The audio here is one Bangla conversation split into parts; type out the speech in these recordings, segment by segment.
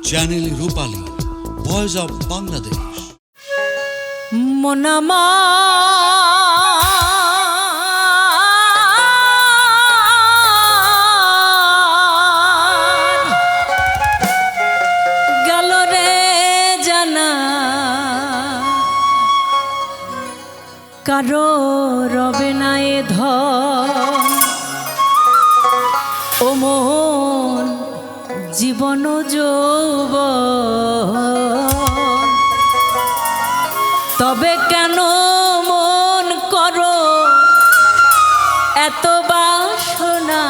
Channel Rupali, voice of Bangladesh. মনামা গেল রে জানা, কারো রবে না এ ধন। ও মন জীবন যৌবন, তবে কেন মন করো এত বাসনা?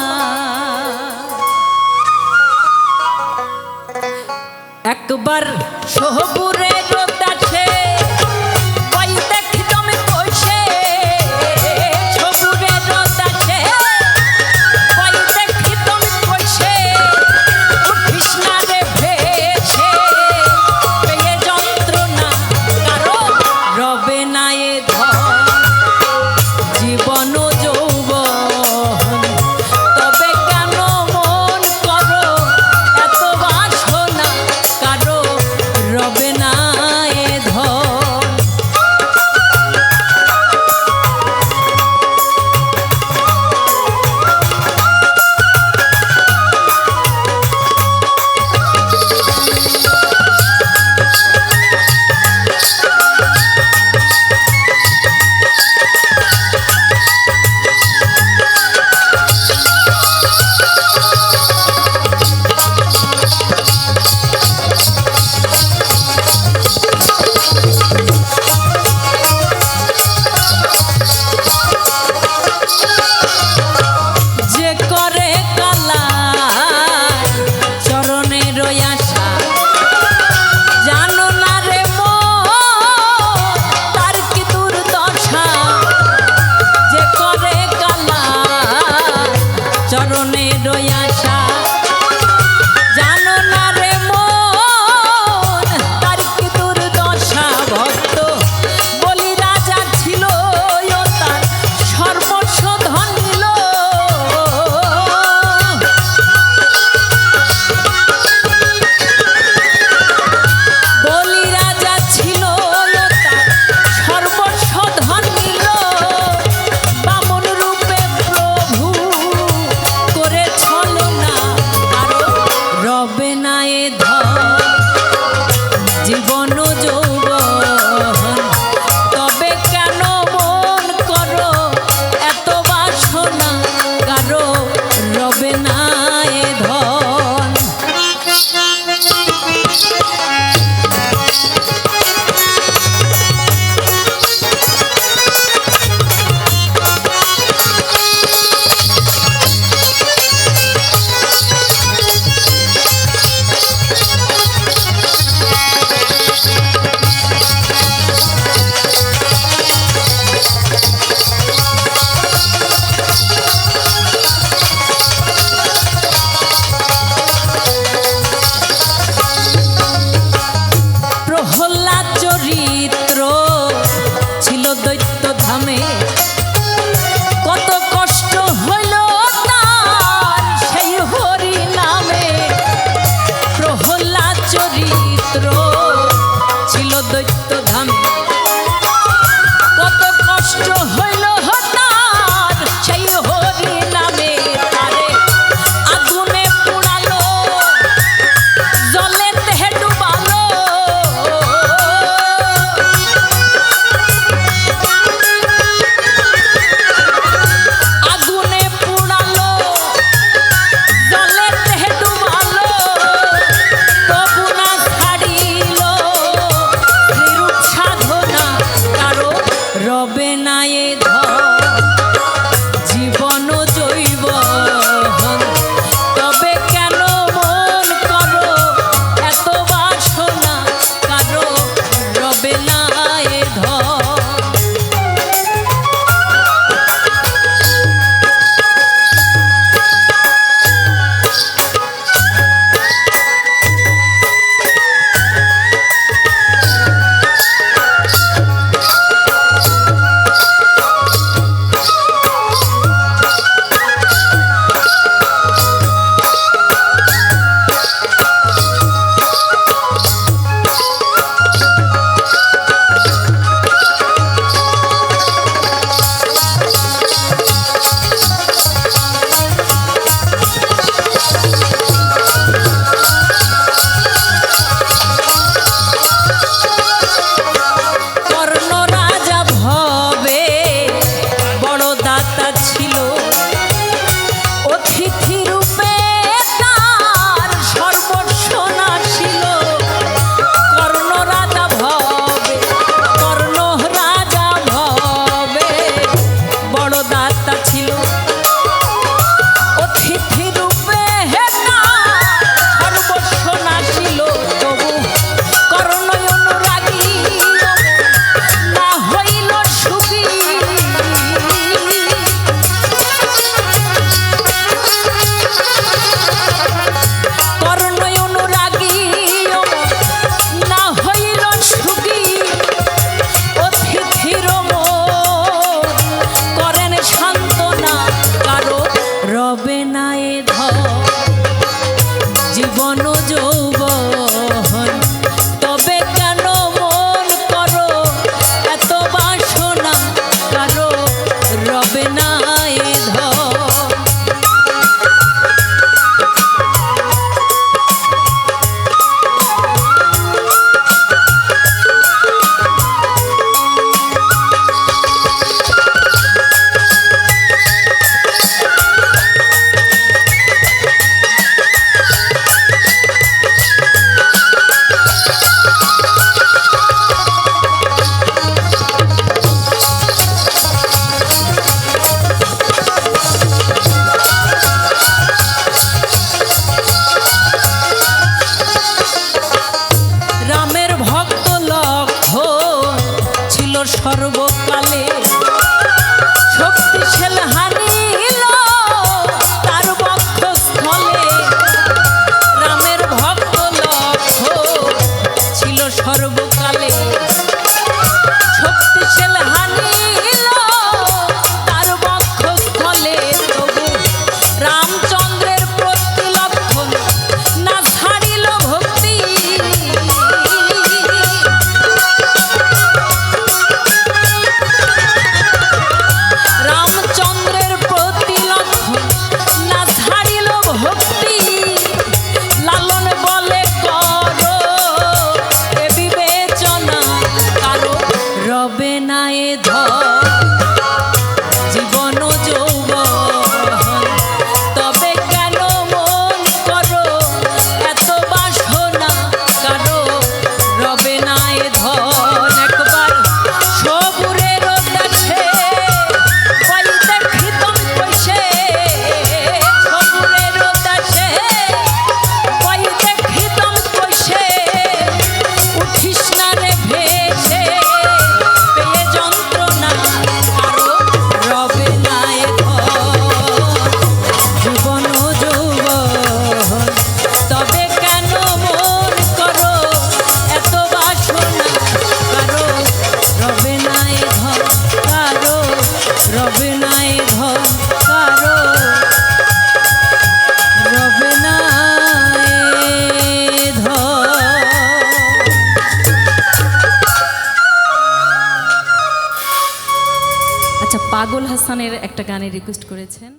একবার সহপুরে রোদাছে পাই দেখি তুমি কইছে, সহপুরে রোদাছে পাই দেখি তুমি কইছে, উঠিস না রে ভেসে পেয়ে যন্ত্রণা, কারো রবে না এ ধন। জীবন যৌবন, তবে কেন মন করো এত বাসনা? কারো রবে না এ ধন। যে করে কালা চরণের আশা, জানো না রে মন তার কি দুর্দশা। যে করে কালা চরণের আশা, জানো না রে মন তার কি দুর্দশা। ভক্ত বলি রাজা ছিল, ও তার সর্বস্ব ধন নিল। বলি রাজা ছিল, ও তার সর্বস্ব ধন নিল। বামন রূপে প্রভু করে ছলনা, কারো রবে না এ ধন। জীবন যৌবন, তবে কেন মন করো এত বাসনা? কারো রবে না এ ধন। যৌবন তবে কেন মন করো এত বাসনা কারো রবে না এ ধন। সর্বকালে শক্তিশাল হানিল তার বক্ষস্থলে। রামের ভক্ত লক্ষ ছিল সর্বকালে শক্তিশাল হানিল তার বক্ষস্থলে। তবু রামচন্দ্রের প্রতি লক্ষণ না ছাড়িল ভক্তি। রবে না এ ধন জীবন যৌবন তবে কেন মন করো এত বাসনা কারো রবে না এ ধন। একবার সবুরের দেশে কই দেখিতম কইসে সবুরের দেশে কই দেখিতম কইসে উঠিস না রে ভেসে রবে না এ ধন কারো রবে না এ ধন। আচ্ছা, পাগল হাসানের একটা গানে রিকোয়েস্ট করেছেন।